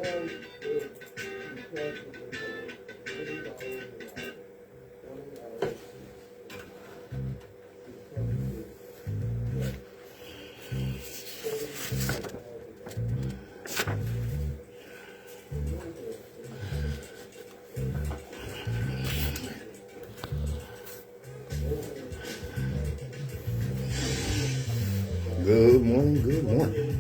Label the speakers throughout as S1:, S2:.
S1: Good morning, good morning.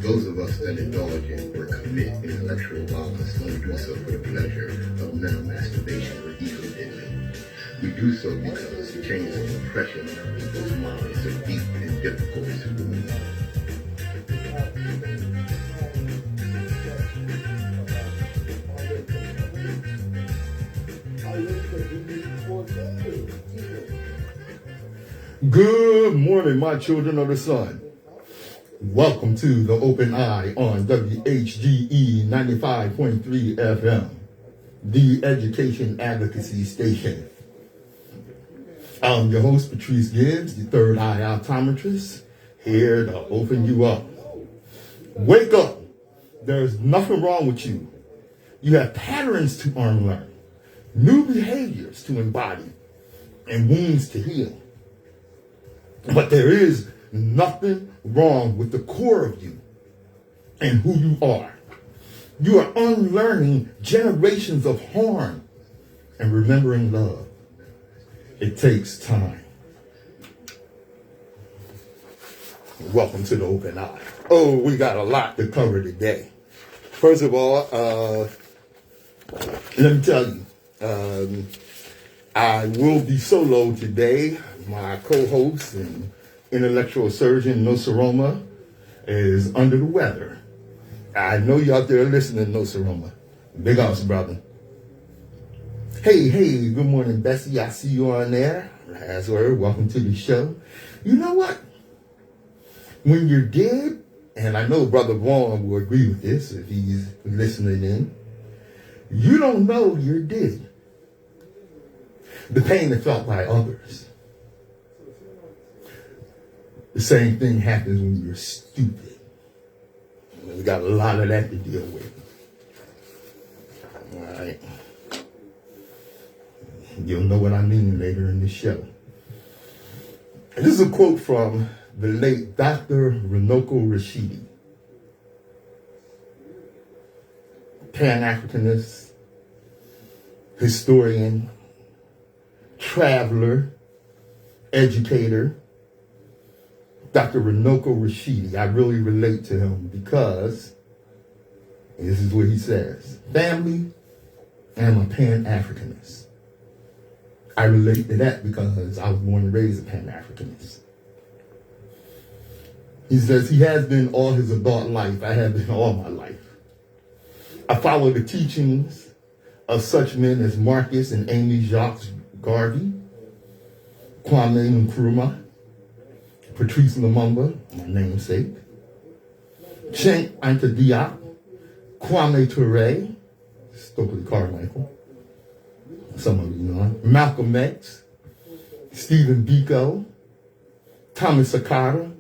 S1: Those of us that indulge in or commit intellectual violence don't do so for the pleasure of mental masturbation or ego diddling. We do so because the chains of oppression on people's minds are deep and difficult to remove. Good morning, my children of the sun. Welcome to the Open Eye on WHGE 95.3 FM, the education advocacy station. I'm your host, Patrice Gibbs, the third eye optometrist, here to open you up. Wake up. There's nothing wrong with you. You have patterns to unlearn, new behaviors to embody, and wounds to heal. But there is nothing wrong with the core of you and who you are. You are unlearning generations of harm and remembering love. It takes time. Welcome to the Open Eye. Oh, we got a lot to cover today. First of all, let me tell you, I will be solo today. My co-host and intellectual surgeon, Nsoromma, is under the weather. I know you out there listening, Nsoromma. Big ups, brother. Hey, good morning, Bessie. I see you on there. Last word, welcome to the show. You know what? When you're dead, and I know Brother Vaughn will agree with this if he's listening in, you don't know you're dead. The pain is felt by others. The same thing happens when you're stupid. We got a lot of that to deal with. All right. You'll know what I mean later in the show. And this is a quote from the late Dr. Runoko Rashidi, Pan-Africanist, historian, traveler, educator, Dr. Runoko Rashidi. I really relate to him because this is what he says. Family, I'm a Pan-Africanist. I relate to that because I was born and raised a Pan-Africanist. He says he has been all his adult life. I have been all my life. I follow the teachings of such men as Marcus and Amy Jacques Garvey, Kwame Nkrumah, Patrice Lumumba, my namesake, Cenk Anta Diop, Kwame Ture, Stokely Carmichael, some of you know, Malcolm X, Stephen Biko, Thomas Sankara,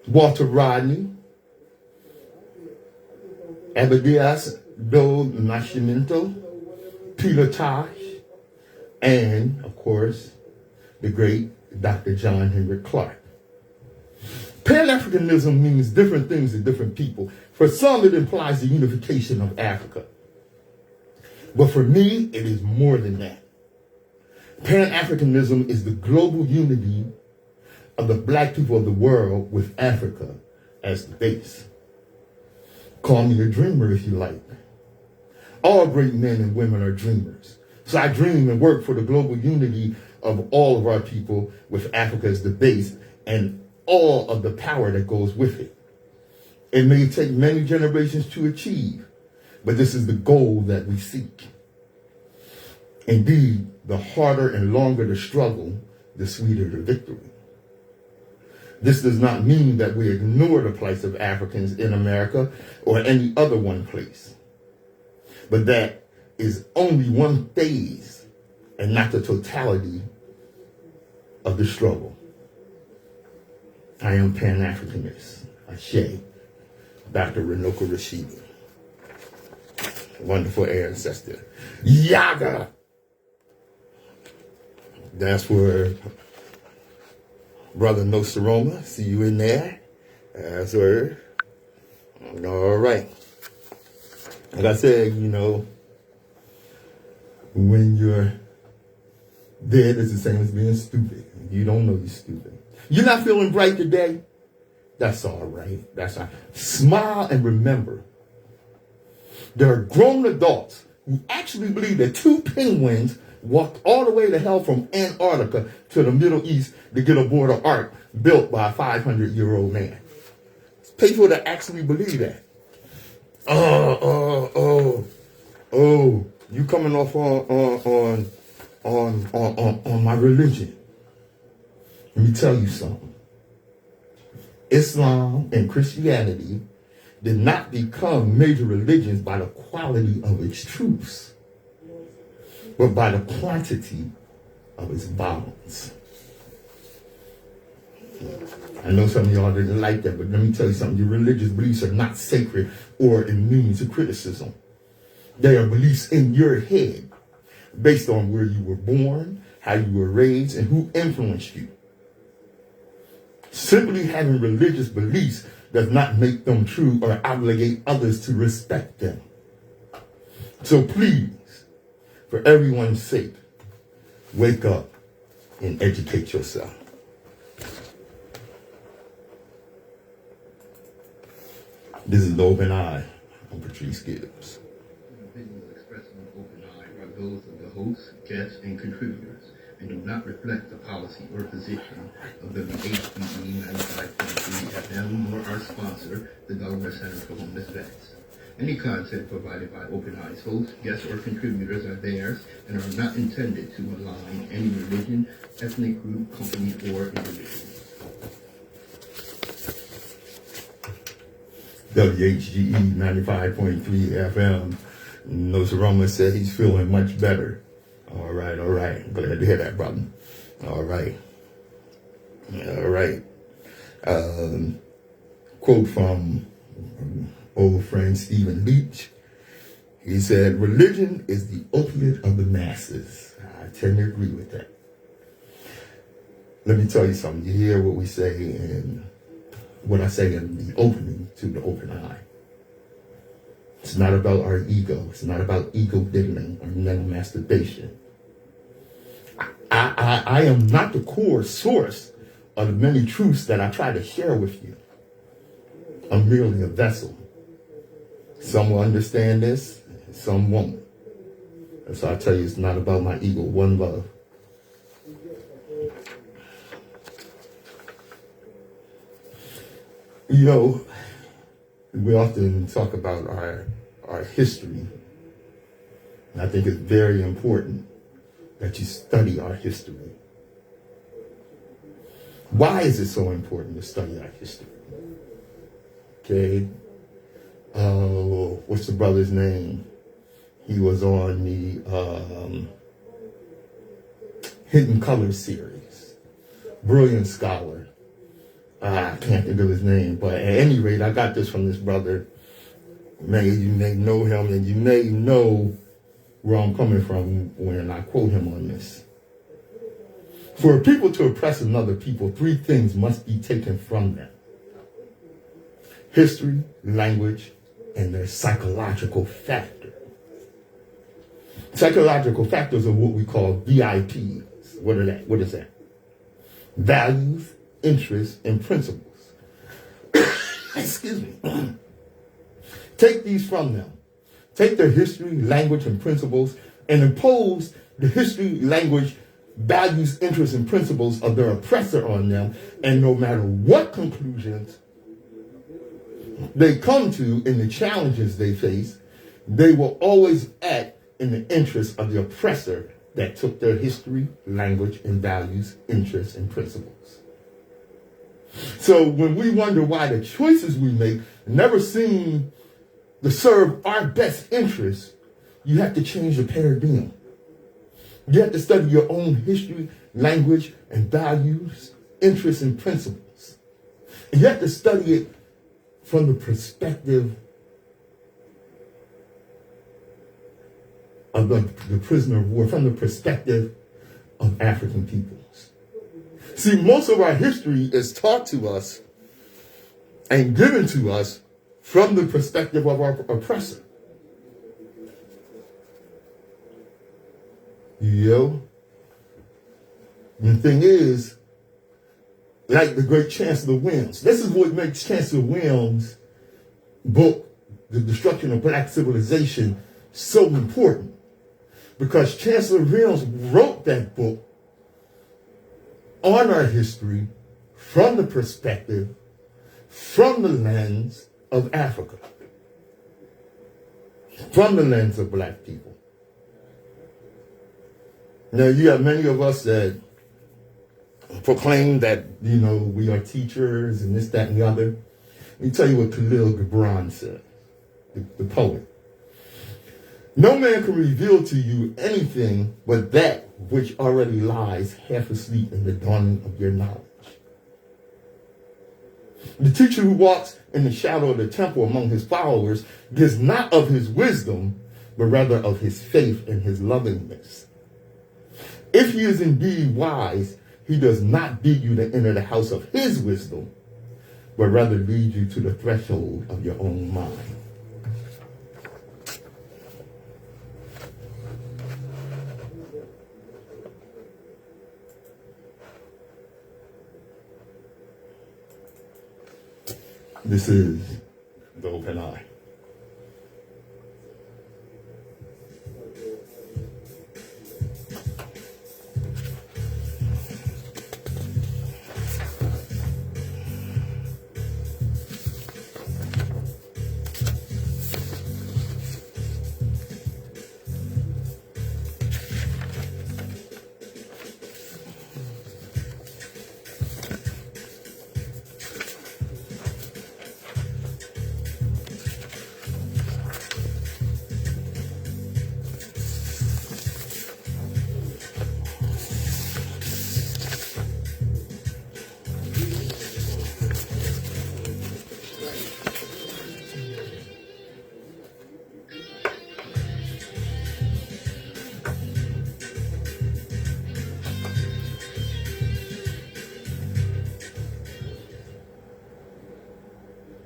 S1: Walter Rodney, Abdias do Nascimento, Peter Tosh, and, of course, the great Dr. John Henrik Clarke. Pan-Africanism means different things to different people. For some, it implies the unification of Africa. But for me, it is more than that. Pan-Africanism is the global unity of the black people of the world with Africa as the base. Call me a dreamer if you like. All great men and women are dreamers. So I dream and work for the global unity of all of our people with Africa as the base and all of the power that goes with it. It may take many generations to achieve, but this is the goal that we seek. Indeed, the harder and longer the struggle, the sweeter the victory. This does not mean that we ignore the plight of Africans in America or any other one place, but that is only one phase and not the totality of the struggle. I am Pan-Africanist, Ashe, Dr. Renoka Rashidi, wonderful ancestor. Yaga! That's where Brother Nsoromma, see you in there. That's where. All right. Like I said, when you're dead, it's the same as being stupid. You don't know you're stupid. You're not feeling bright today? That's all right. That's all right. Smile and remember, there are grown adults who actually believe that 2 penguins walked all the way to hell from Antarctica to the Middle East to get aboard an ark built by a 500-year-old man. It's people that actually believe that. You coming off on my religion. Let me tell you something. Islam and Christianity did not become major religions by the quality of its truths, but by the quantity of its bounds. I know some of y'all didn't like that, but let me tell you something. Your religious beliefs are not sacred or immune to criticism. They are beliefs in your head based on where you were born, how you were raised, and who influenced you. Simply having religious beliefs does not make them true or obligate others to respect them. So please, for everyone's sake, wake up and educate yourself. This is The Open Eye. I'm Patrice Gibbs.
S2: The opinions expressed on The Open Eye are those of the hosts, guests, and contributors, and do not reflect the policy or position of WHGE 95.3 FM nor our sponsor, the Delaware Center for Homeless Vets. Any content provided by Open Eye's hosts, guests, or contributors are theirs and are not intended to align any religion, ethnic group, company, or individual.
S1: WHGE 95.3 FM. Nsoromma said he's feeling much better. All right. Glad to hear that, brother. All right. Quote from old friend Stephen Leach. He said, religion is the opiate of the masses. I tend to agree with that. Let me tell you something. You hear what we say and what I say in the opening to The Open Eye. It's not about our ego. It's not about ego digging or mental masturbation. I am not the core source of the many truths that I try to share with you. I'm merely a vessel. Some will understand this, some won't. And so I tell you, it's not about my ego. One love. We often talk about our history. And I think it's very important that you study our history. Why is it so important to study our history? Okay. What's the brother's name? He was on the Hidden Colors series. Brilliant scholar. I can't think of his name, but at any rate, I got this from this brother. You may know him, and you may know where I'm coming from when I quote him on this. For a people to oppress another people, 3 things must be taken from them: history, language, and their psychological factor. Psychological factors are what we call VIPs. What is that? Values, interests, and principles. Excuse me. Take these from them. Take their history, language, and principles and impose the history, language, values, interests, and principles of their oppressor on them, and no matter what conclusions they come to in the challenges they face, they will always act in the interest of the oppressor that took their history, language, and values, interests, and principles. So when we wonder why the choices we make never seem to serve our best interests, you have to change the paradigm. You have to study your own history, language, and values, interests, and principles. And you have to study it from the perspective of the prisoner of war, from the perspective of African peoples. See, most of our history is taught to us and given to us from the perspective of our oppressor. The thing is, like the great Chancellor Williams, this is what makes Chancellor Williams' book, The Destruction of Black Civilization, so important. Because Chancellor Williams wrote that book on our history from the perspective, from the lens of Africa, from the lens of black people. Now, you have many of us that proclaim that, we are teachers and this, that, and the other. Let me tell you what Khalil Gibran said, the poet. No man can reveal to you anything but that which already lies half asleep in the dawning of your knowledge. The teacher who walks in the shadow of the temple among his followers gives not of his wisdom, but rather of his faith and his lovingness. If he is indeed wise, he does not bid you to enter the house of his wisdom, but rather lead you to the threshold of your own mind. This is the open eye.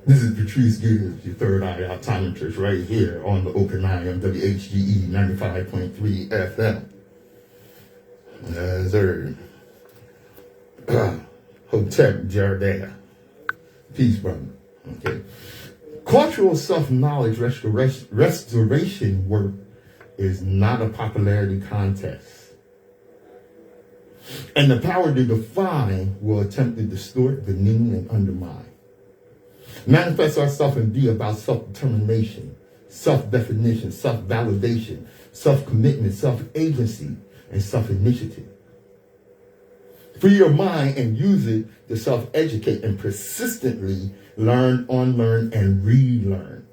S1: This is Patrice Gibbs, your third eye optometrist, right here on the open eye on WHGE 95.3 FM. Sir. Hotep Jardea. Peace, brother. Okay. Cultural self-knowledge restoration work is not a popularity contest. And the power to define will attempt to distort, demean, and undermine. Manifest ourselves and be about self-determination, self-definition, self-validation, self-commitment, self-agency, and self-initiative. Free your mind and use it to self-educate and persistently learn, unlearn, and relearn.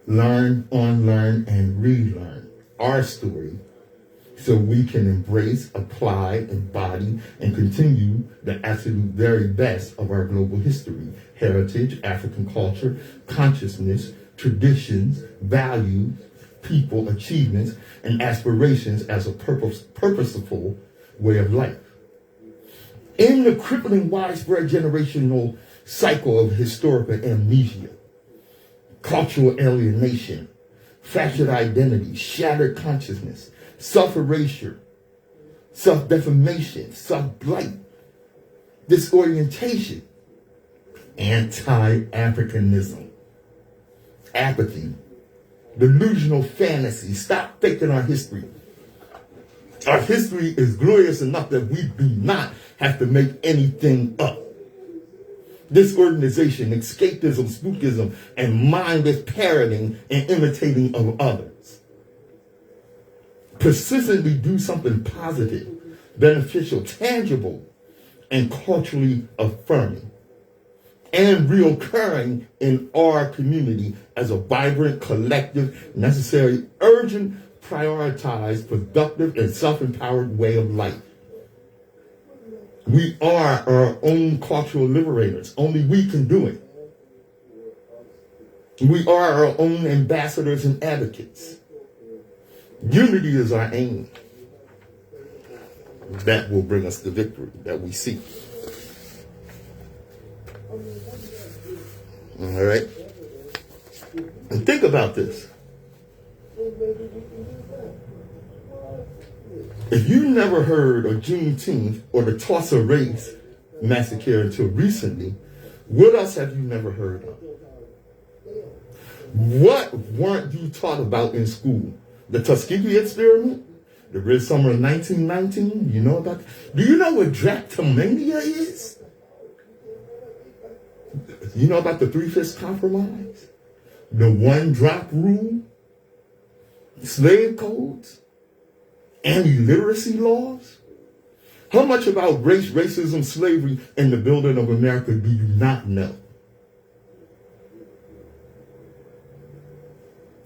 S1: Learn, unlearn, and relearn our story so we can embrace, apply, embody, and continue the absolute very best of our global history, heritage, African culture, consciousness, traditions, values, people, achievements, and aspirations as a purposeful way of life. In the crippling, widespread generational cycle of historical amnesia, cultural alienation, fractured identity, shattered consciousness, self-erasure, self-defamation, self-blight, disorientation, anti-Africanism, apathy, delusional fantasy. Stop faking our history. Our history is glorious enough that we do not have to make anything up. Disorganization, escapism, spookism, and mindless parroting and imitating of others. Persistently do something positive, beneficial, tangible, and culturally affirming, and reoccurring in our community as a vibrant, collective, necessary, urgent prioritized, productive, and self-empowered way of life. We are our own cultural liberators. Only we can do it. We are our own ambassadors and advocates. Unity is our aim. That will bring us the victory that we seek. All right? And think about this. If you never heard of Juneteenth or the Tulsa Race Massacre until recently, what else have you never heard of? What weren't you taught about in school? The Tuskegee experiment? The Red Summer of 1919? You know about that? Do you know what drapetomania is? You know about the Three-Fifths Compromise? The one-drop rule? Slave codes? Anti-literacy laws? How much about race, racism, slavery, and the building of America do you not know?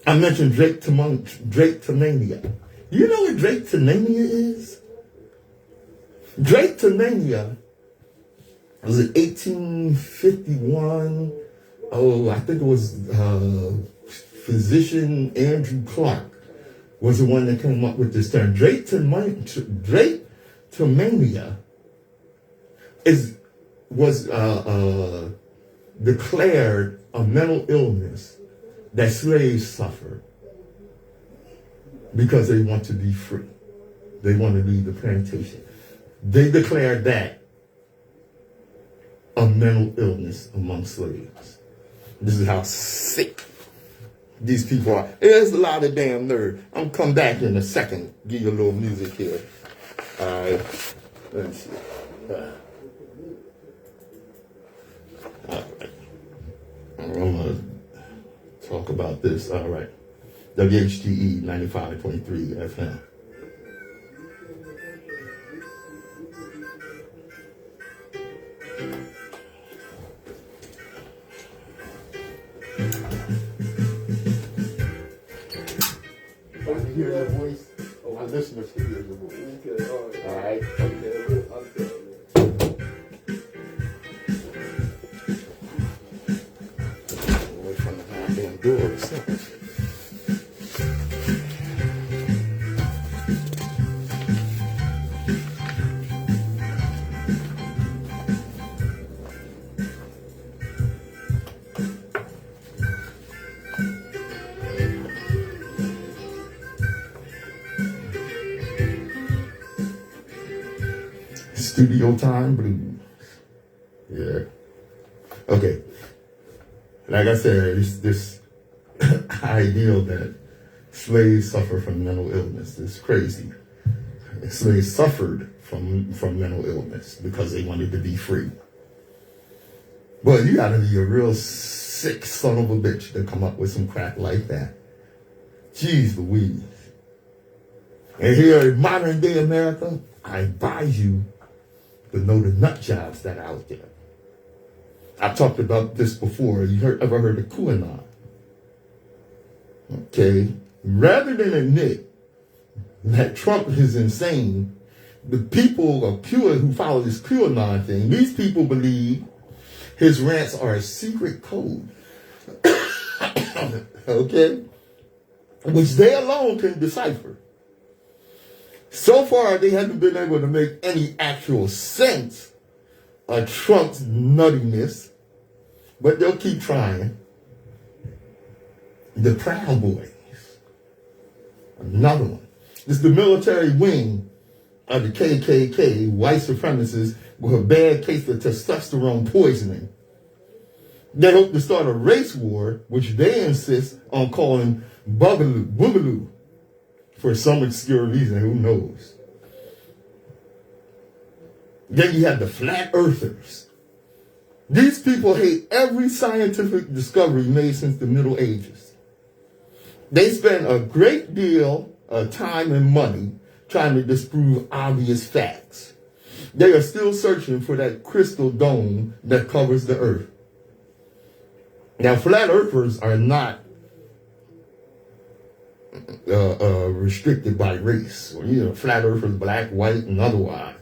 S1: I mentioned drapetomania. You know what drapetomania is? Drapetomania was in 1851. Oh, I think it was physician Andrew Clark was the one that came up with this term. Drapetomania was declared a mental illness that slaves suffered because they want to be free. They want to leave the plantation. They declared that a mental illness among slaves. This is how sick these people are. There's a lot of damn nerve. I'm gonna come back in a second, give you a little music here. All right, let's see. All right. I'm gonna talk about this. All right. WHGE 95.3 FM. I can hear your voice. My listeners can hear your voice. Okay, all right. Okay. Away from the goddamn doors. Studio time blues. Yeah. Okay. Like I said, this ideal that slaves suffer from mental illness is crazy. Slaves suffered from mental illness because they wanted to be free. But you gotta be a real sick son of a bitch to come up with some crap like that. Jeez Louise. And here in modern day America, I advise you to know the nut jobs that are out there. I've talked about this before. Ever heard of QAnon? Okay. Rather than admit that Trump is insane, the people of who follow this QAnon thing, these people believe his rants are a secret code. Okay? Which they alone can decipher. So far, they haven't been able to make any actual sense of Trump's nuttiness, but they'll keep trying. The Proud Boys, another one. This is the military wing of the KKK, white supremacists with a bad case of testosterone poisoning. They hope to start a race war, which they insist on calling Boogaloo. For some obscure reason, who knows? Then you have the flat earthers. These people hate every scientific discovery made since the Middle Ages. They spend a great deal of time and money trying to disprove obvious facts. They are still searching for that crystal dome that covers the earth. Now, flat earthers are not restricted by race, or flat earthers, black, white, and otherwise.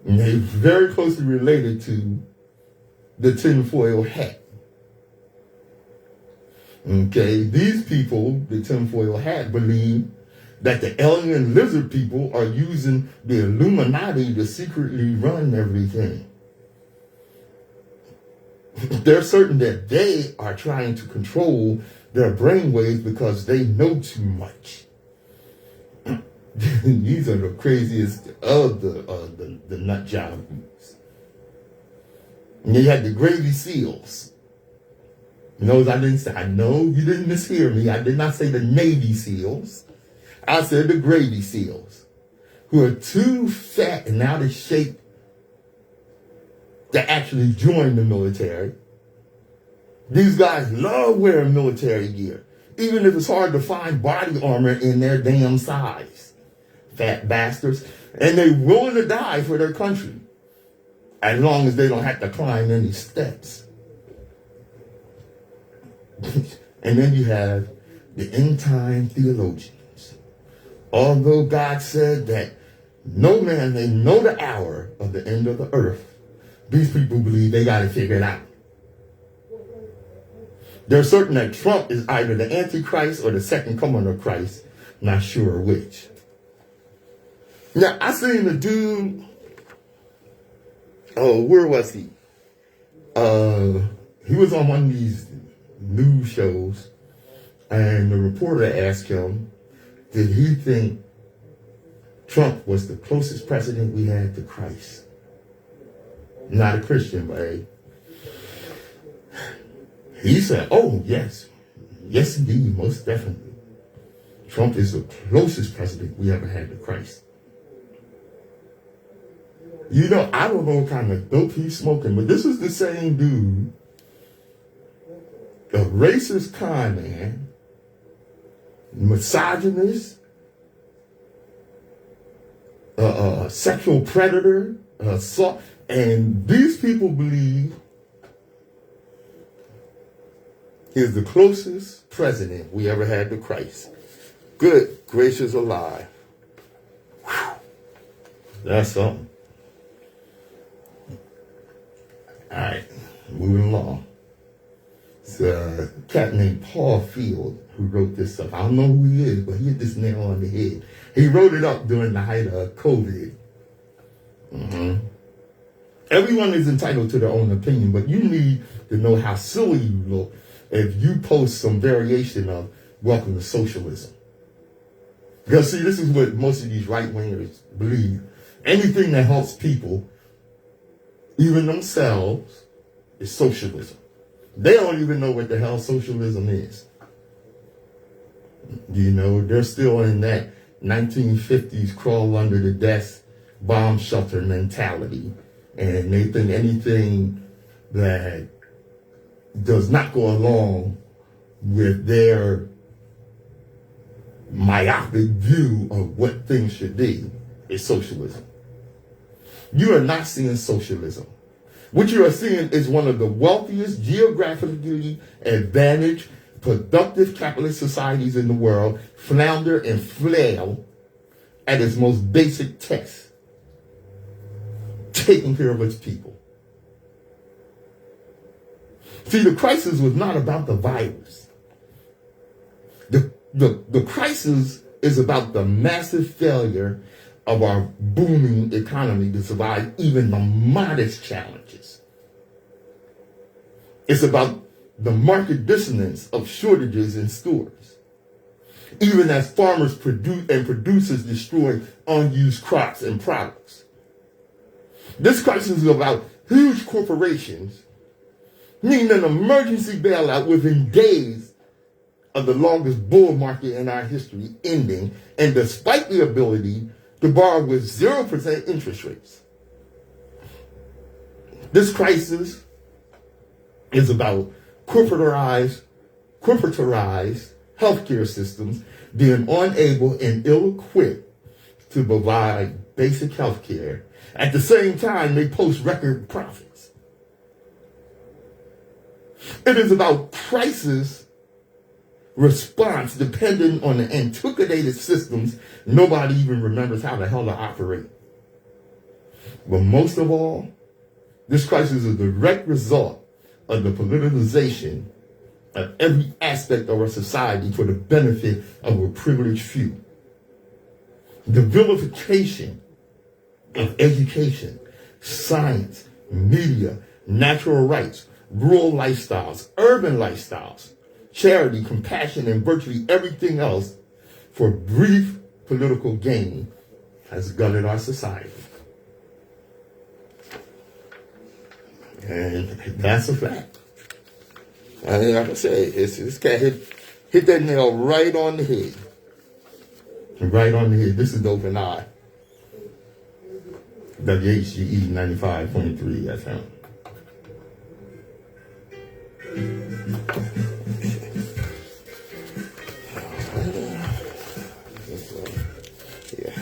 S1: And they're very closely related to the tinfoil hat. Okay, these people, the tinfoil hat, believe that the alien lizard people are using the Illuminati to secretly run everything. They're certain that they are trying to control their brainwaves because they know too much. These are the craziest of the nut job groups. And you had the Gravy Seals. Notice I didn't say, I know you didn't mishear me. I did not say the Navy SEALs. I said the Gravy Seals, who are too fat and out of shape to actually join the military. These guys love wearing military gear, even if it's hard to find body armor in their damn size. Fat bastards. And they're willing to die for their country, as long as they don't have to climb any steps. And then you have the end-time theologians. Although God said that no man may know the hour of the end of the earth, these people believe they got to figure it out. They're certain that Trump is either the Antichrist or the second coming of Christ, not sure which. Now, I seen a dude, where was he? He was on one of these news shows, and the reporter asked him, did he think Trump was the closest president we had to Christ? Not a Christian, but he said, oh, yes. Yes, indeed, most definitely. Trump is the closest president we ever had to Christ. I don't know what kind of dope he's smoking, but this is the same dude, a racist con man, misogynist, sexual predator, assault, and these people believe he's the closest president we ever had to Christ. Good gracious alive. Whew. That's something. All right, moving along. It's a cat named Paul Field who wrote this up. I don't know who he is, but he hit this nail on the head. He wrote it up during the height of COVID. Everyone is entitled to their own opinion, but you need to know how silly you look if you post some variation of welcome to socialism. Because see, this is what most of these right-wingers believe. Anything that helps people, even themselves, is socialism. They don't even know what the hell socialism is. They're still in that 1950s crawl under the desk bomb shelter mentality. And they think anything that does not go along with their myopic view of what things should be is socialism. You are not seeing socialism. What you are seeing is one of the wealthiest, geographically advantaged, productive capitalist societies in the world flounder and flail at its most basic test, taking care of its people. See, the crisis was not about the virus. The crisis is about the massive failure of our booming economy to survive even the modest challenges. It's about the market dissonance of shortages in stores, even as farmers produce and producers destroy unused crops and products. This crisis is about huge corporations needing an emergency bailout within days of the longest bull market in our history ending, and despite the ability to borrow with 0% interest rates. This crisis is about corporatized healthcare systems being unable and ill-equipped to provide basic healthcare. At the same time, they post record profits. It is about crisis response depending on the antiquated systems nobody even remembers how the hell to operate. But most of all, this crisis is a direct result of the politicization of every aspect of our society for the benefit of a privileged few. The vilification of education, science, media, natural rights, rural lifestyles, urban lifestyles, charity, compassion, and virtually everything else for brief political gain has gutted our society. And that's a fact. And like I say, this cat hit that nail right on the head. Right on the head. This is the Open Eye. WHGE 95.3 FM. Yeah.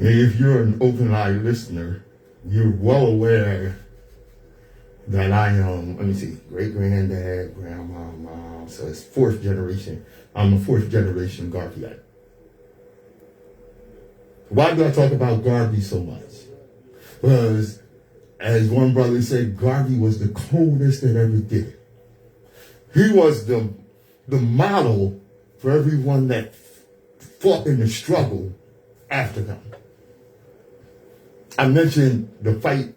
S1: If you're an open eye listener, you're well aware that I am, great granddad, grandma, mom, so it's fourth generation. I'm a fourth generation Garveyite. Why do I talk about Garvey so much? Because, as one brother said, Garvey was the coldest that ever did it. He was the model for everyone that fought in the struggle after him. I mentioned the fight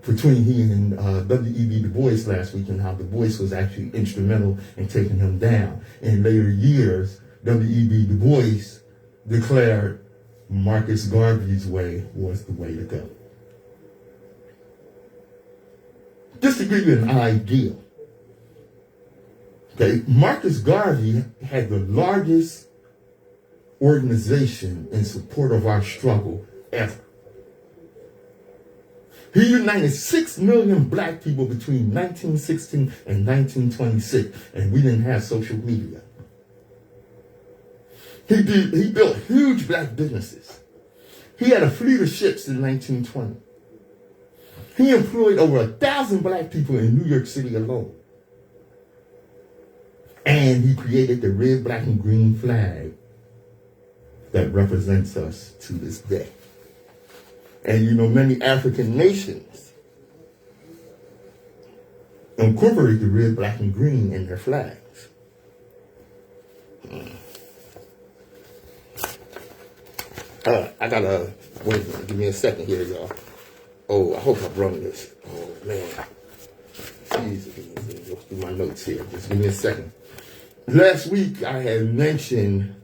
S1: between he and W.E.B. Du Bois last week and how Du Bois was actually instrumental in taking him down. In later years, W.E.B. Du Bois declared Marcus Garvey's way was the way to go. Just to give you an idea, okay, Marcus Garvey had the largest organization in support of our struggle ever. He united 6 million black people between 1916 and 1926, and we didn't have social media. He built huge black businesses. He had a fleet of ships in 1920. He employed over 1,000 black people in New York City alone. And he created the red, black, and green flag that represents us to this day. And many African nations incorporate the red, black, and green in their flags. I gotta, wait a minute, give me a second here, y'all. Oh, I hope I brung this. Oh, man. Jeez, go through my notes here. Just give me a second. Last week, I had mentioned,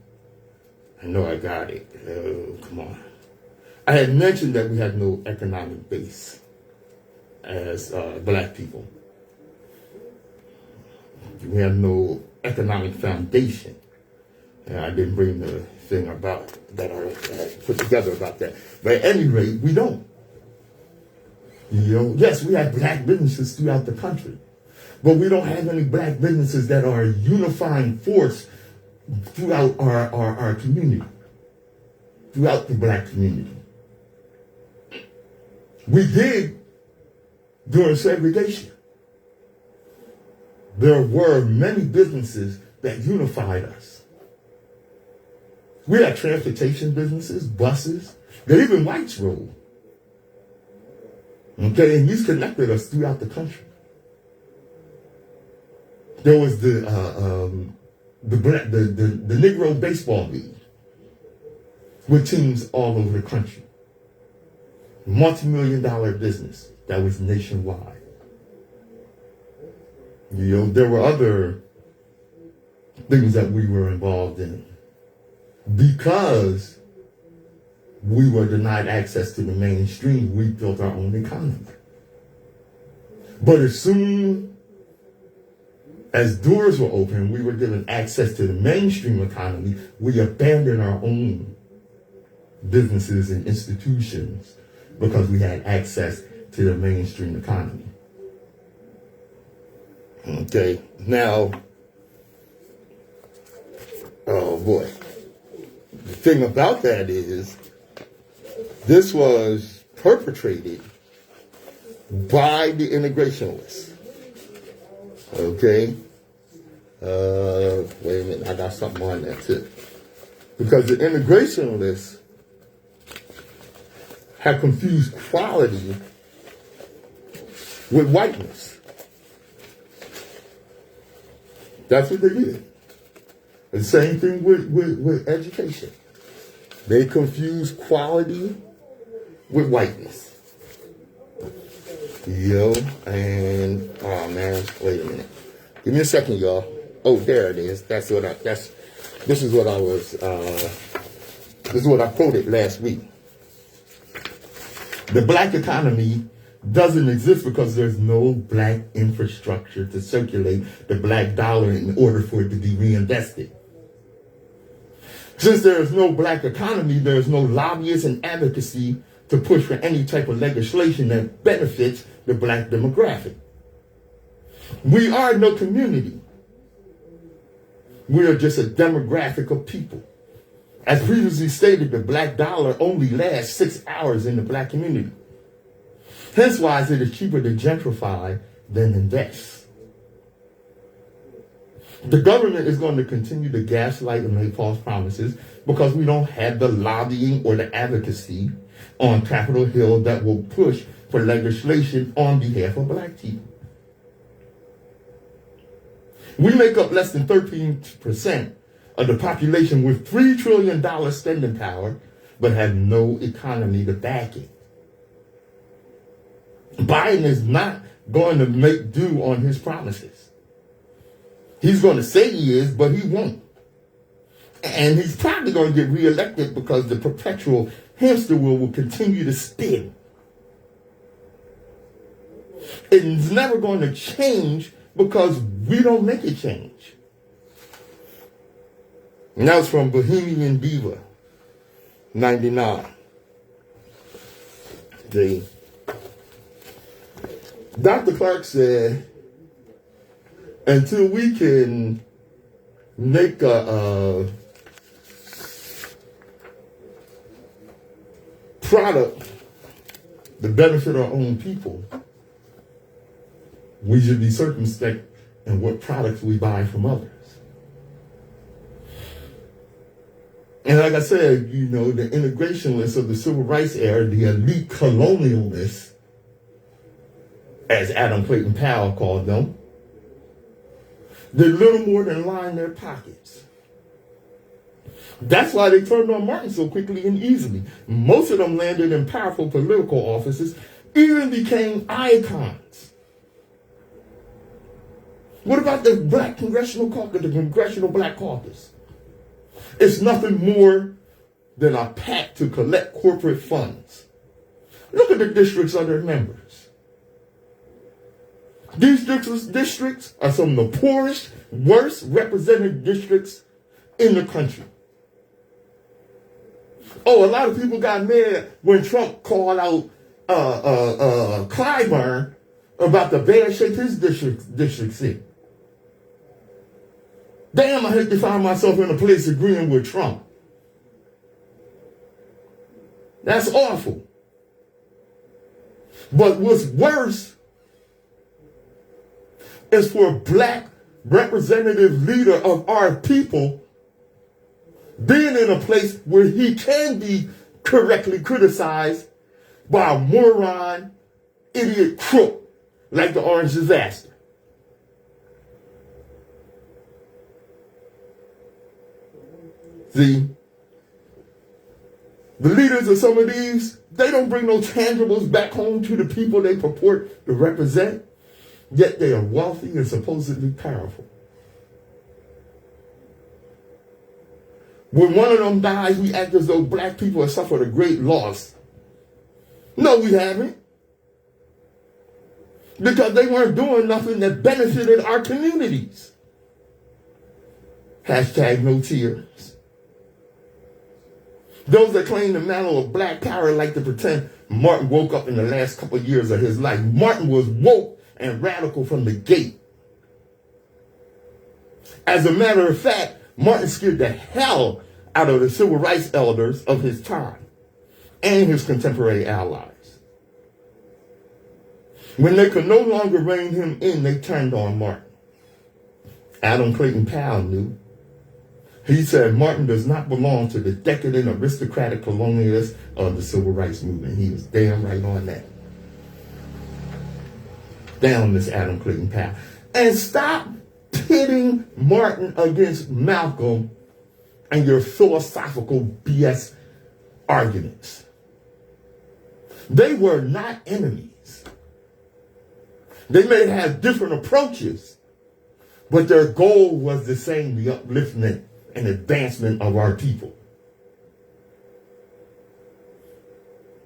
S1: I know I got it. Oh, come on. I had mentioned that we had no economic base as black people. We have no economic foundation. And I didn't bring the thing about that I put together about that. But at any rate, we don't. Yes, we have black businesses throughout the country, but we don't have any black businesses that are a unifying force throughout our community, throughout the black community. We did during segregation. There were many businesses that unified us. We had transportation businesses, buses, that even whites rode. Okay, and these connected us throughout the country. There was the Negro Baseball League with teams all over the country. Multi-million-dollar business that was nationwide. There were other things that we were involved in because we were denied access to the mainstream. We built our own economy. But as soon as doors were open, we were given access to the mainstream economy, we abandoned our own businesses and institutions because we had access to the mainstream economy. Okay, now, oh boy. The thing about that is, this was perpetrated by the integrationists. Okay? Wait a minute, I got something on that too. Because the integrationists have confused quality with whiteness. That's what they did. The same thing with education. They confuse quality with whiteness. And oh man, wait a minute. Give me a second, y'all. Oh, there it is. This is what I quoted last week. The black economy doesn't exist because there's no black infrastructure to circulate the black dollar in order for it to be reinvested. Since there is no black economy, there is no lobbyists and advocacy to push for any type of legislation that benefits the black demographic. We are no community. We are just a demographic of people. As previously stated, the black dollar only lasts 6 hours in the black community. Hence why it is cheaper to gentrify than invest. The government is going to continue to gaslight and make false promises because we don't have the lobbying or the advocacy on Capitol Hill that will push for legislation on behalf of black people. We make up less than 13% of the population with $3 trillion spending power, but have no economy to back it. Biden is not going to make do on his promises. He's going to say he is, but he won't. And he's probably going to get reelected because the perpetual hamster wheel will continue to spin. It's never going to change because we don't make it change. And that was from Bohemian Diva, 99. Dr. Clark said, until we can make a product to benefit our own people, we should be circumspect in what products we buy from others. And like I said, the integrationists of the civil rights era, the elite colonialists, as Adam Clayton Powell called them, did little more than line their pockets. That's why they turned on Martin so quickly and easily. Most of them landed in powerful political offices, even became icons. What about the Black Congressional Caucus, the Congressional Black Caucus? It's nothing more than a pact to collect corporate funds. Look at the districts of their members. These districts are some of the poorest, worst represented districts in the country. Oh, a lot of people got mad when Trump called out Clyburn about the bad shape his district's in. Damn, I hate to find myself in a place agreeing with Trump. That's awful. But what's worse is for a black representative leader of our people being in a place where he can be correctly criticized by a moron, idiot crook like the Orange Disaster. See, the leaders of some of these, they don't bring no tangibles back home to the people they purport to represent, yet they are wealthy and supposedly powerful. When one of them dies, we act as though black people have suffered a great loss. No, we haven't. Because they weren't doing nothing that benefited our communities. Hashtag no tears. Those that claim the mantle of black power like to pretend Martin woke up in the last couple of years of his life. Martin was woke and radical from the gate. As a matter of fact, Martin scared the hell out of the civil rights elders of his time and his contemporary allies. When they could no longer rein him in, they turned on Martin. Adam Clayton Powell knew. He said Martin does not belong to the decadent aristocratic colonialists of the civil rights movement. He was damn right on that. Down, Miss Adam Clayton Powell. And stop pitting Martin against Malcolm and your philosophical BS arguments. They were not enemies. They may have different approaches, but their goal was the same, the upliftment and advancement of our people.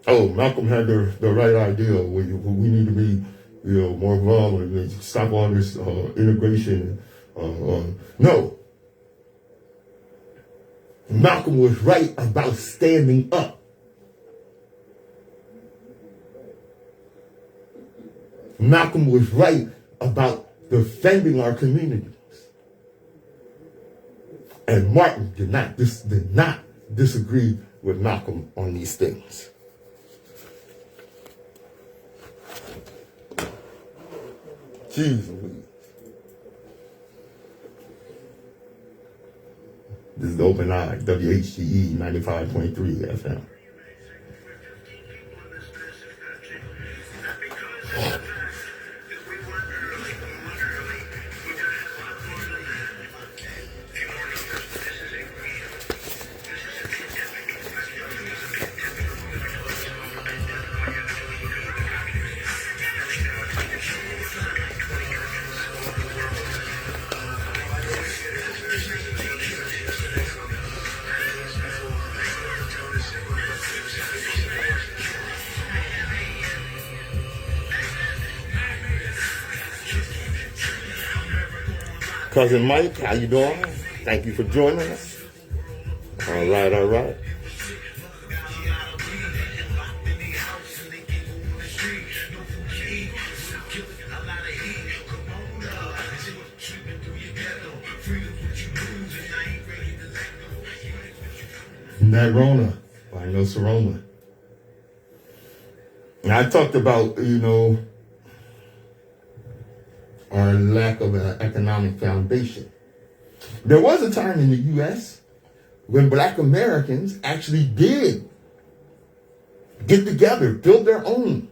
S1: Oh, Malcolm had the right idea. We need to be, more violent and stop all this integration. No. Malcolm was right about standing up. Malcolm was right about defending our communities. And Martin did not disagree with Malcolm on these things. Jeez Louise. This is the Open Eye, WHGE 95.3 FM. Cousin Mike, how you doing? Thank you for joining us. All right. Nsoromma by Nsoromma. Now, I talked about, our lack of an economic foundation. There was a time in the U.S. when black Americans actually did get together, build their own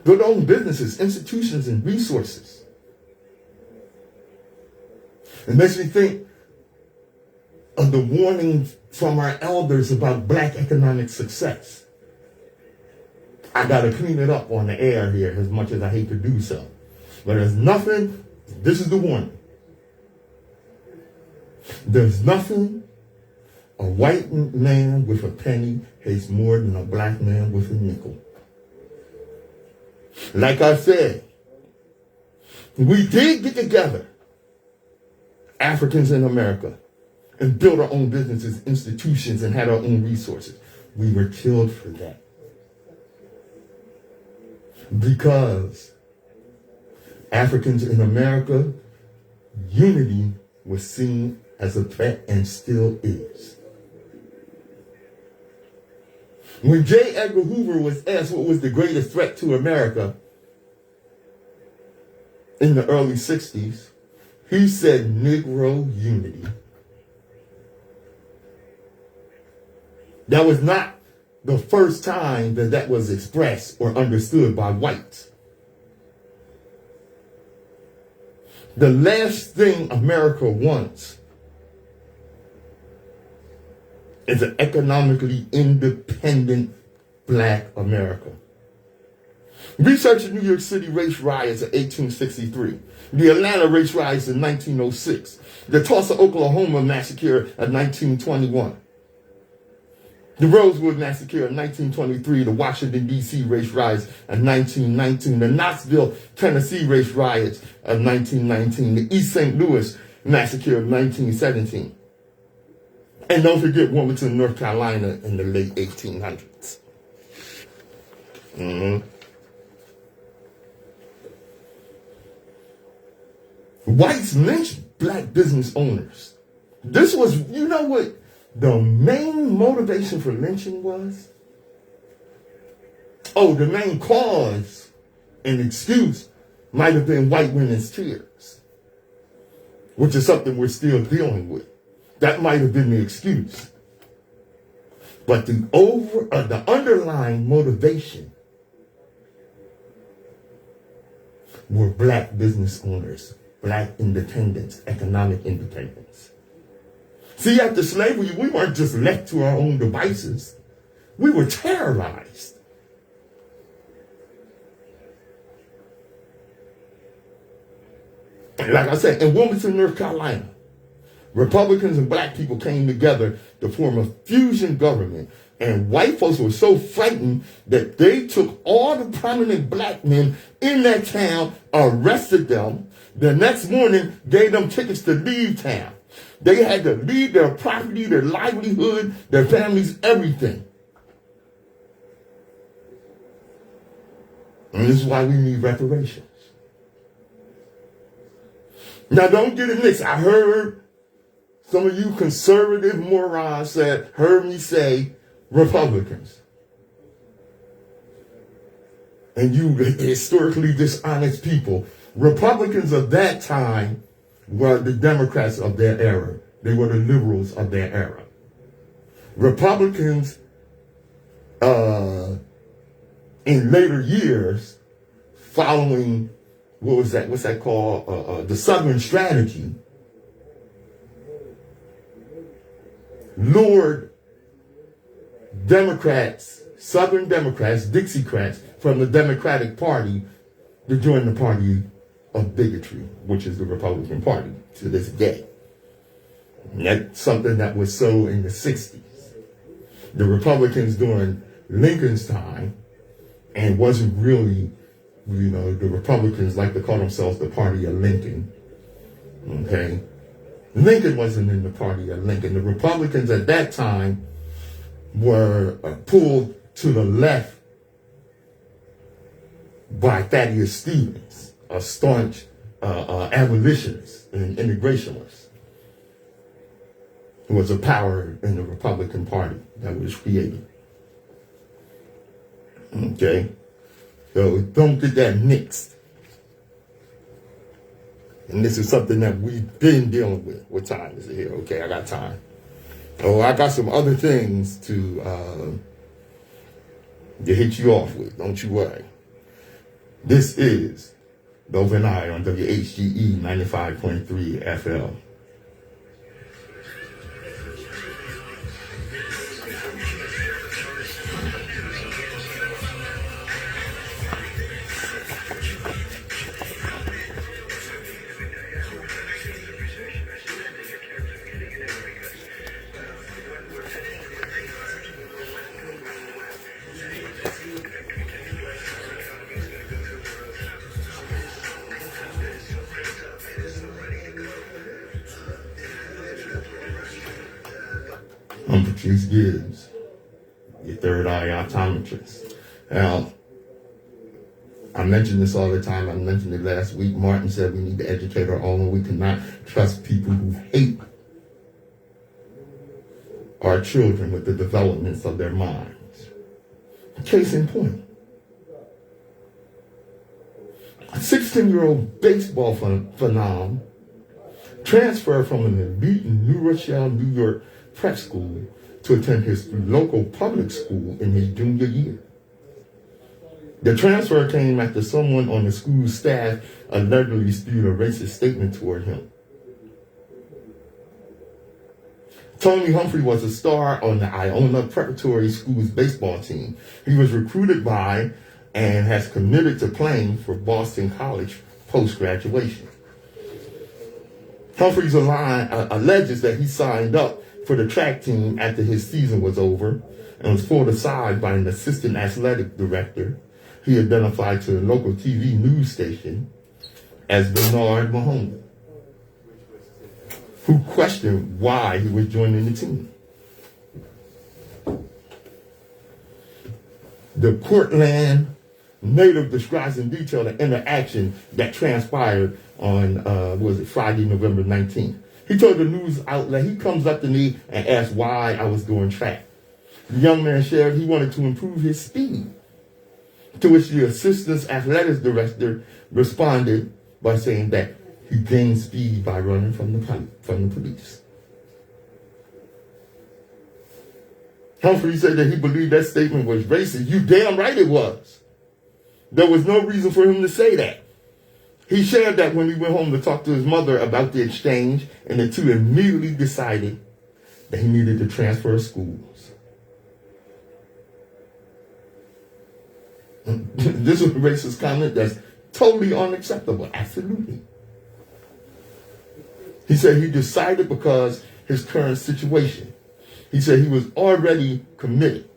S1: businesses, institutions, and resources. It makes me think of the warning from our elders about black economic success. I got to clean it up on the air here as much as I hate to do so. But there's nothing, this is the warning. There's nothing a white man with a penny hates more than a black man with a nickel. Like I said, we did get together, Africans in America, and build our own businesses, institutions, and had our own resources. We were killed for that. Because Africans in America, unity was seen as a threat and still is. When J. Edgar Hoover was asked what was the greatest threat to America in the early 60s, he said Negro unity. That was not the first time that was expressed or understood by whites. The last thing America wants is an economically independent black America. Research New York City race riots of 1863. The Atlanta race riots in 1906. The Tulsa, Oklahoma massacre of 1921. The Rosewood massacre of 1923. The Washington, D.C. race riots of 1919. The Knoxville, Tennessee race riots of 1919. The East St. Louis massacre of 1917. And don't forget Wilmington, North Carolina in the late 1800s. Whites lynched black business owners. This was, you know what the main motivation for lynching was? Oh, the main cause and excuse might have been white women's tears, which is something we're still dealing with. That might have been the excuse. But the underlying motivation were black business owners, black independence, economic independence. See, after slavery, we weren't just left to our own devices. We were terrorized. And like I said, in Wilmington, North Carolina, Republicans and black people came together to form a fusion government. And white folks were so frightened that they took all the prominent black men in that town, arrested them. The next morning, gave them tickets to leave town. They had to leave their property, their livelihood, their families, everything. And this is why we need reparations. Now, don't get it mixed. I heard some of you conservative morons heard me say Republicans. And you historically dishonest people. Republicans of that time were the Democrats of their era. They were the liberals of their era. Republicans in later years, following, what's that called? The Southern Strategy, lured Democrats, Southern Democrats, Dixiecrats from the Democratic Party to join the party of bigotry, which is the Republican Party to this day. And that's something that was so in the 60s. The Republicans during Lincoln's time, and wasn't really, the Republicans like to call themselves the party of Lincoln. Okay? Lincoln wasn't in the party of Lincoln. The Republicans at that time were pulled to the left by Thaddeus Stevens, a staunch abolitionist and integrationist, who was a power in the Republican Party that was created. Okay? So don't get that mixed. And this is something that we've been dealing with. What time is it here? Okay, I got time. Oh, I got some other things to hit you off with. Don't you worry. This is the Open Eye on WHGE 95.3 FM. I'm Patrice Gibbs, your third eye optometrist. Now, I mention this all the time. I mentioned it last week. Martin said we need to educate our own. We cannot trust people who hate our children with the developments of their minds. Case in point. A 16-year-old baseball phenom transferred from an elite in New Rochelle, New York prep school to attend his local public school in his junior year. The transfer came after someone on the school staff allegedly spewed a racist statement toward him. Tony Humphrey was a star on the Iona Preparatory School's baseball team. He was recruited by and has committed to playing for Boston College post-graduation. Humphreys alleges that he signed up for the track team after his season was over and was pulled aside by an assistant athletic director he identified to a local TV news station as Bernard Mahoney, who questioned why he was joining the team. The Portland native describes in detail the interaction that transpired on, Friday, November 19th. He told the news outlet, he comes up to me and asked why I was doing track. The young man shared he wanted to improve his speed, to which the assistant athletics director responded by saying that he gained speed by running from the police. Humphrey said that he believed that statement was racist. You damn right it was. There was no reason for him to say that. He shared that when he went home to talk to his mother about the exchange, and the two immediately decided that he needed to transfer schools. This was a racist comment that's totally unacceptable. Absolutely. He said he decided because his current situation. He said he was already committed.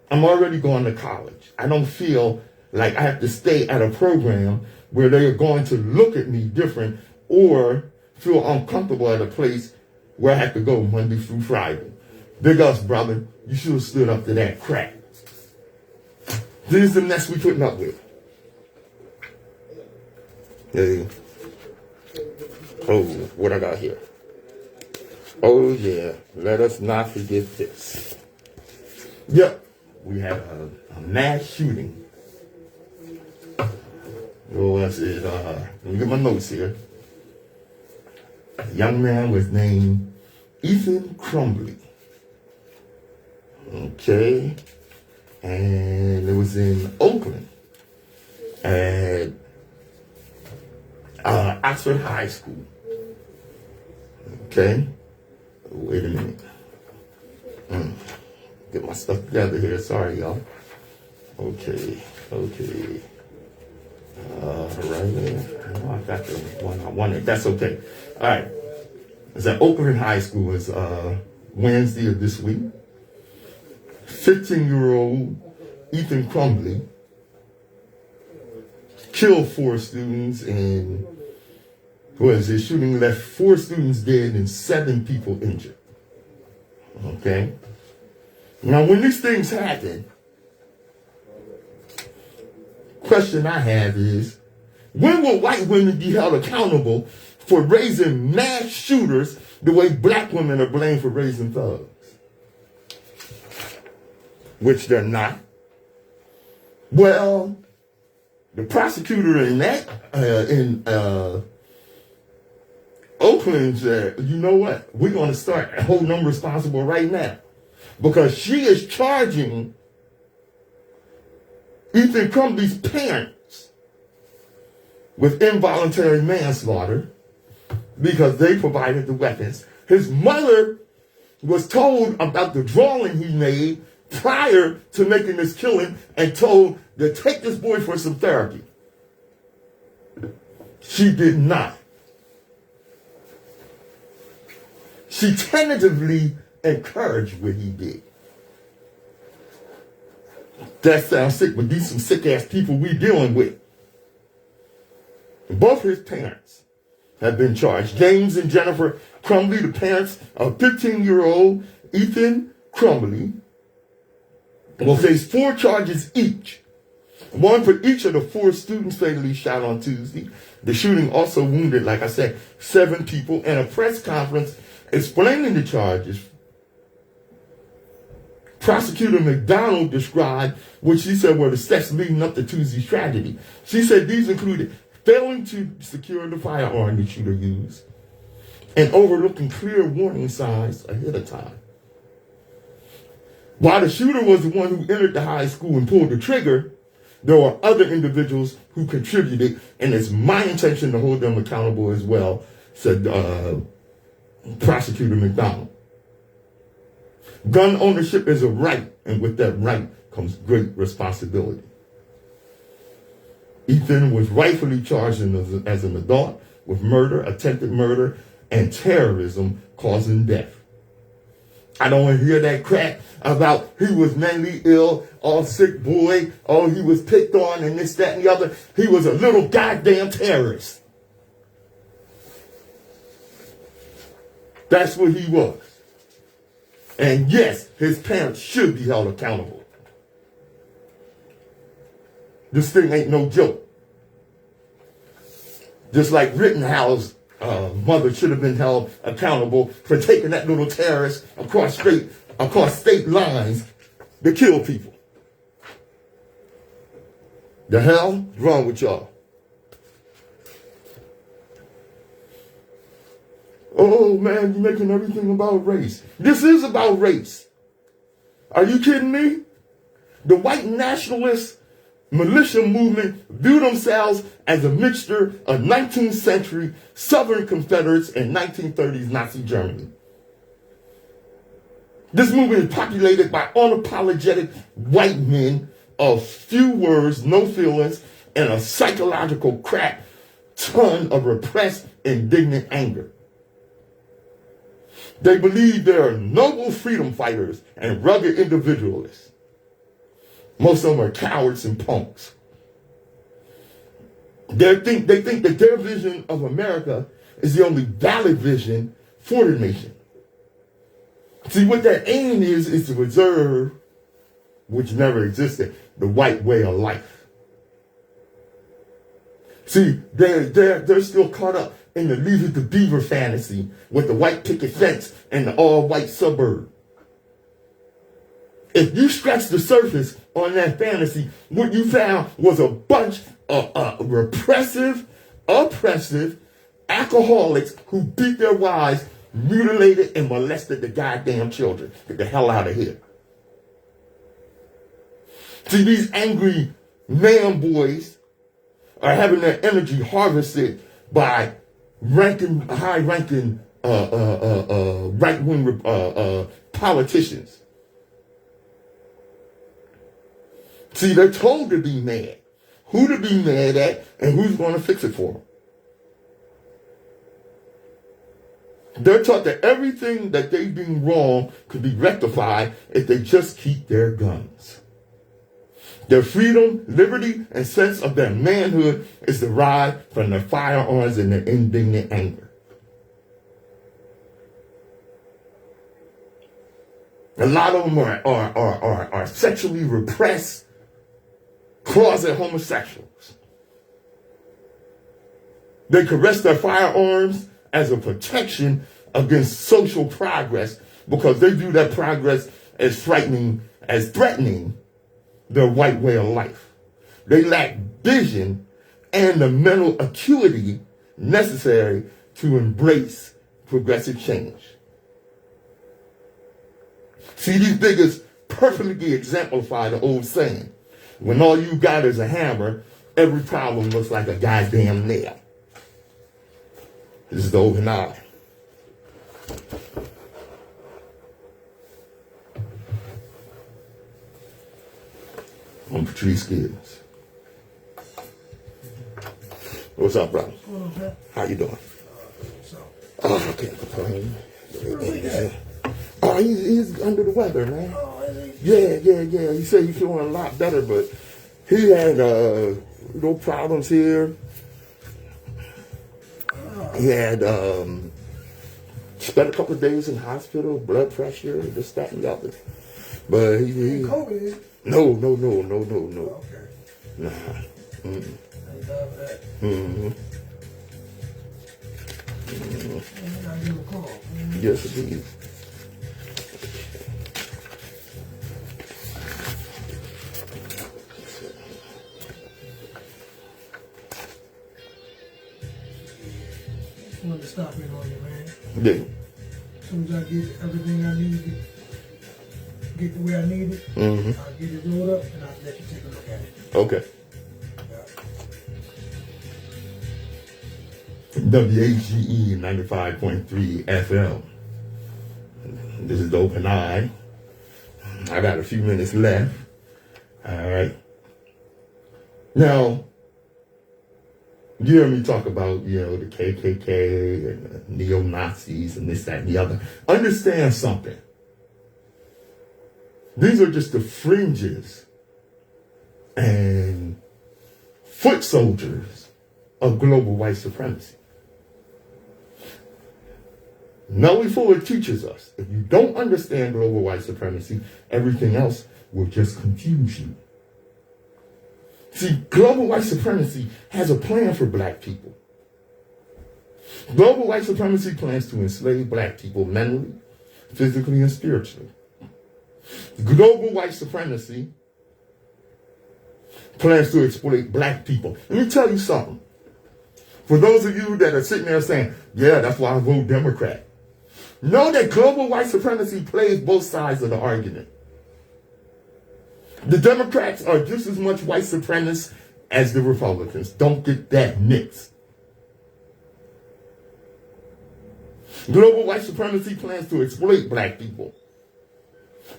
S1: I'm already going to college. I don't feel like I have to stay at a program where they are going to look at me different or feel uncomfortable at a place where I have to go Monday through Friday. Big ups, brother. You should have stood up to that crap. This is the mess we putting up with. Hey. Oh, what I got here? Oh, yeah. Let us not forget this. Yep. We had a mass shooting. Oh, that's it. Let me get my notes here. A young man was named Ethan Crumbley. Okay. And it was in Oakland at Oxford High School. Okay. Wait a minute. Get my stuff together here. Sorry, y'all. Okay. Right there. Oh, I got the one I wanted. That's okay. All right. It's at Oakland High School. It's Wednesday of this week. 15-year-old Ethan Crumbley killed 4 students and shooting left 4 students dead and 7 people injured. Okay. Now, when these things happen, question I have is, when will white women be held accountable for raising mass shooters the way black women are blamed for raising thugs? Which they're not. Well, the prosecutor in Oakland said, you know what? We're going to start holding them responsible right now. Because she is charging Ethan Crumbley's parents with involuntary manslaughter because they provided the weapons. His mother was told about the drawing he made prior to making this killing and told to take this boy for some therapy. She did not. She tentatively encouraged what he did. That sounds sick, but these some sick-ass people we dealing with. Both his parents have been charged. James and Jennifer Crumbley, the parents of 15-year-old Ethan Crumbley, will face 4 charges each. 1 for each of the 4 students fatally shot on Tuesday. The shooting also wounded, like I said, 7 people. In a press conference explaining the charges, Prosecutor McDonald described what she said were the steps leading up to Tuesday's tragedy. She said these included failing to secure the firearm the shooter used and overlooking clear warning signs ahead of time. While the shooter was the one who entered the high school and pulled the trigger, there were other individuals who contributed, and it's my intention to hold them accountable as well, said Prosecutor McDonald. Gun ownership is a right, and with that right comes great responsibility. Ethan was rightfully charged as an adult with murder, attempted murder, and terrorism causing death. I don't want to hear that crap about he was mentally ill, all sick boy, oh, he was picked on and this, that, and the other. He was a little goddamn terrorist. That's what he was. And yes, his parents should be held accountable. This thing ain't no joke. Just like Rittenhouse's mother should have been held accountable for taking that little terrorist across state lines to kill people. The hell is wrong with y'all? Oh man, you're making everything about race. This is about race. Are you kidding me? The white nationalists militia movement view themselves as a mixture of 19th century Southern Confederates and 1930s Nazi Germany. This movement is populated by unapologetic white men of few words, no feelings, and a psychological crap ton of repressed, indignant anger. They believe they are noble freedom fighters and rugged individualists. Most of them are cowards and punks. They think that their vision of America is the only valid vision for the nation. See, what that aim is to preserve, which never existed, the white way of life. See, they're still caught up in the Leave It to Beaver fantasy with the white picket fence and the all-white suburb. If you scratch the surface on that fantasy, what you found was a bunch of repressive, oppressive alcoholics who beat their wives, mutilated and molested the goddamn children. Get the hell out of here. See, these angry man boys are having their energy harvested by high-ranking right-wing politicians. See, they're told to be mad. Who to be mad at and who's going to fix it for them. They're taught that everything that they've been wrong could be rectified if they just keep their guns. Their freedom, liberty, and sense of their manhood is derived from their firearms and their indignant anger. A lot of them are sexually repressed, closet homosexuals. They caress their firearms as a protection against social progress because they view that progress as threatening their white way of life. They lack vision and the mental acuity necessary to embrace progressive change. See, these bigots perfectly exemplify the old saying, when all you got is a hammer, every problem looks like a goddamn nail. This is the open eye. I'm Patrice Gibbs. What's up, brother? How you doing? Oh, I can't complain. Oh, he's under the weather, man. Yeah. He said he's feeling a lot better, but he had no problems here. He had spent a couple of days in hospital, blood pressure, this, that, and the other. But he COVID? No. Okay. Nah. Mm-mm. Yes, indeed.
S3: Just wanted to stop in on you, man.
S1: Yeah.
S3: As soon as I get everything I need to get the way I need it, I'll get it rolled up and I'll let you take a look at it.
S1: Okay. WHGE 95.3 FM. This is the open eye. I got a few minutes left. All right. Now, You hear me talk about, the KKK and the neo-Nazis and this, that, and the other. Understand something. These are just the fringes and foot soldiers of global white supremacy. Nellie Fuller teaches us, if you don't understand global white supremacy, everything else will just confuse you. See, global white supremacy has a plan for black people. Global white supremacy plans to enslave black people mentally, physically, and spiritually. Global white supremacy plans to exploit black people. Let me tell you something. For those of you that are sitting there saying, yeah, that's why I vote Democrat. Know that global white supremacy plays both sides of the argument. The Democrats are just as much white supremacists as the Republicans. Don't get that mixed. Global white supremacy plans to exploit black people.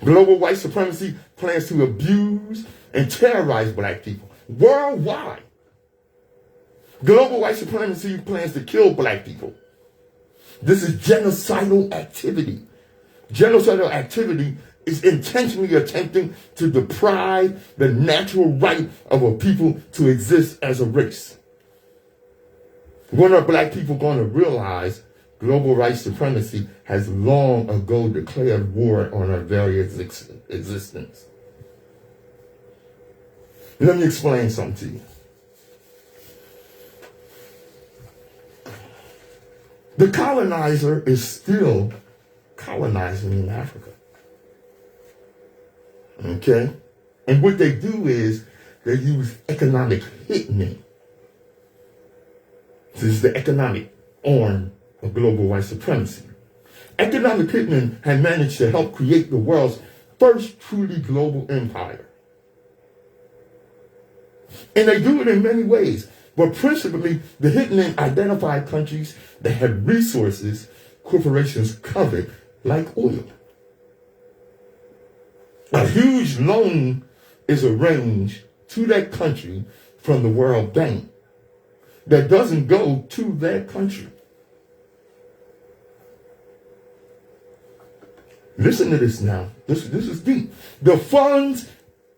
S1: Global white supremacy plans to abuse and terrorize black people worldwide. Global white supremacy plans to kill black people. This is genocidal activity. Genocidal activity is intentionally attempting to deprive the natural right of a people to exist as a race. When are black people going to realize global white supremacy has long ago declared war on our very existence? Let me explain something to you. The colonizer is still colonizing in Africa. Okay? And what they do is they use economic hitmen. This is the economic arm of global white supremacy. Economic hitmen have managed to help create the world's first truly global empire. And they do it in many ways. But principally, the hitmen identify countries that have resources corporations covet, like oil. A huge loan is arranged to that country from the World Bank that doesn't go to that country. Listen to this now. This is deep. The funds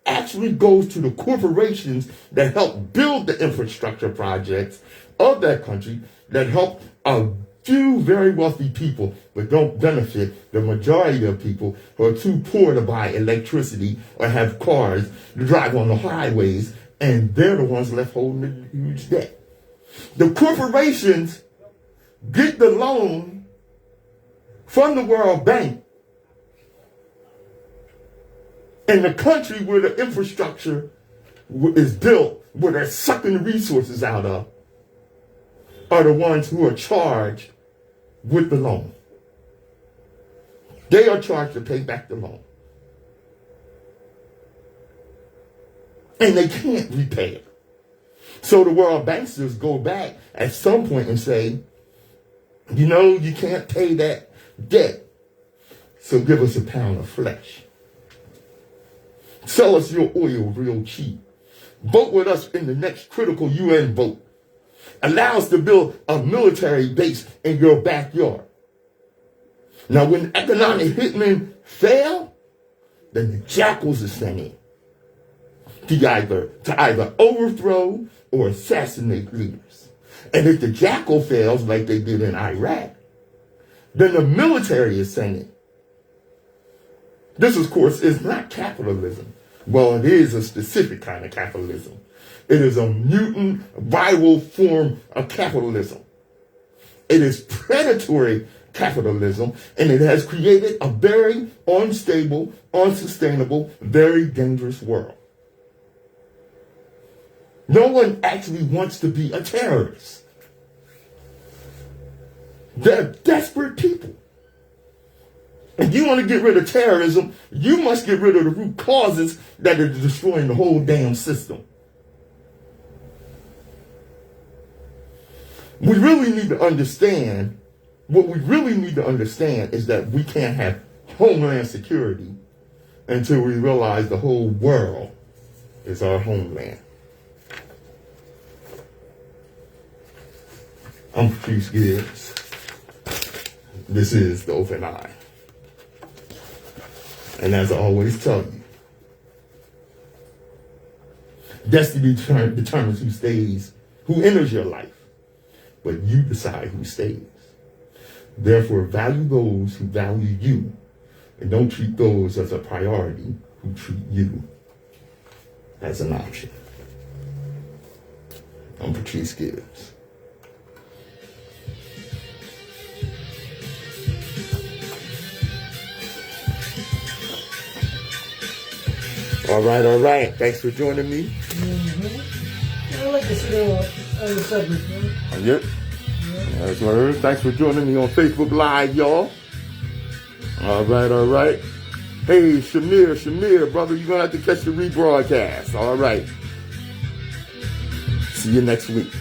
S1: actually goes to the corporations that help build the infrastructure projects of that country that help a few very wealthy people but don't benefit the majority of people who are too poor to buy electricity or have cars to drive on the highways, and they're the ones left holding the huge debt. The corporations get the loan from the World Bank, and the country where the infrastructure is built, where they're sucking the resources out of, are the ones who are charged with the loan. They are charged to pay back the loan. And they can't repay it. So the World Banksters go back at some point and say, you can't pay that debt, so give us a pound of flesh. Sell us your oil real cheap. Vote with us in the next critical UN vote. Allow us to build a military base in your backyard. Now, when economic hitmen fail, then the jackals are sent in to either overthrow or assassinate leaders. And if the jackal fails, like they did in Iraq, then the military is sent in. This, of course, is not capitalism. Well, it is a specific kind of capitalism. It is a mutant, viral form of capitalism. It is predatory capitalism, and it has created a very unstable, unsustainable, very dangerous world. No one actually wants to be a terrorist. They're desperate people. If you want to get rid of terrorism, you must get rid of the root causes that are destroying the whole damn system. What we really need to understand is that we can't have homeland security until we realize the whole world is our homeland. I'm Patrice Gibbs. This is The Open Eye. And as I always tell you, destiny determines who stays, who enters your life, but you decide who stays. Therefore, value those who value you, and don't treat those as a priority who treat you as an option. I'm Patrice Gibbs. All right. Thanks for joining me.
S3: I like to sit on the subject, man.
S1: Yep. That's what it is. Thanks for joining me on Facebook Live, y'all. All right. Hey, Shamir, brother, you're going to have to catch the rebroadcast. All right. See you next week.